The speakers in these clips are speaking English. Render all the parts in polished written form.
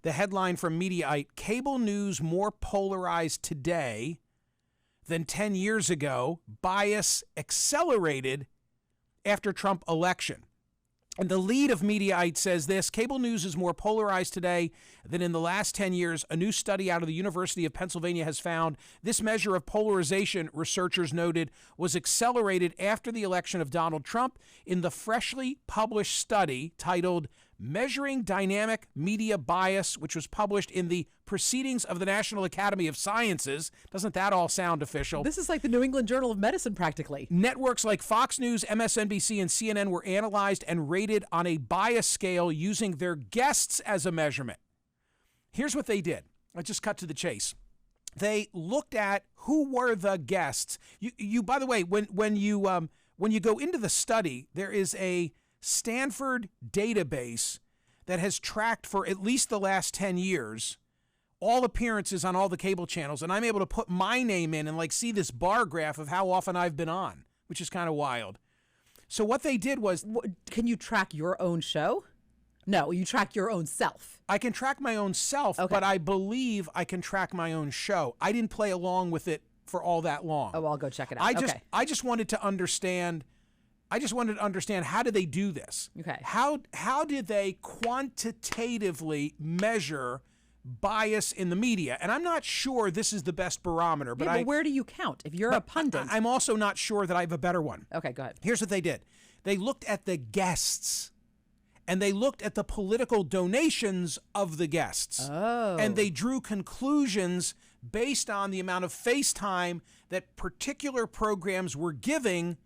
The headline from Mediaite, cable news more polarized today than 10 years ago. Bias accelerated after Trump election. And the lead of Mediaite says this: cable news is more polarized today than in the last 10 years. A new study out of the University of Pennsylvania has found this measure of polarization, researchers noted, was accelerated after the election of Donald Trump. In the freshly published study titled Measuring Dynamic Media Bias, which was published in the Proceedings of the National Academy of Sciences. Doesn't that all sound official? This is like the New England Journal of Medicine, practically. Networks like Fox News, MSNBC, and CNN were analyzed and rated on a bias scale using their guests as a measurement. Here's what they did. I just cut to the chase. They looked at who were the guests. You by the way, when you go into the study, there is a Stanford database that has tracked for at least the last 10 years all appearances on all the cable channels, and I'm able to put my name in and like see this bar graph of how often I've been on, which is kind of wild. So what they did was... Can you track your own show? No, you track your own self. I can track my own self, okay, but I believe I can track my own show. I didn't play along with it for all that long. Oh, I'll go check it out. I just wanted to understand... how did they do this? Okay. How did they quantitatively measure bias in the media? And I'm not sure this is the best barometer, but where do you count? If you're a pundit. I'm also not sure that I have a better one. Okay, go ahead. Here's what they did. They looked at the guests, and they looked at the political donations of the guests. Oh. And they drew conclusions based on the amount of face time that particular programs were giving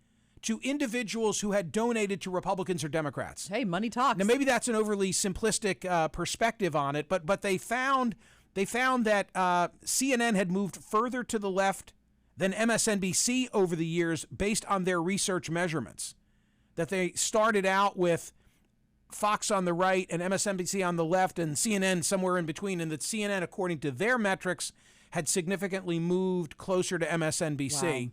to individuals who had donated to Republicans or Democrats. Hey, money talks. Now, maybe that's an overly simplistic perspective on it, but they found that CNN had moved further to the left than MSNBC over the years based on their research measurements. That they started out with Fox on the right and MSNBC on the left and CNN somewhere in between, and that CNN, according to their metrics, had significantly moved closer to MSNBC. Wow.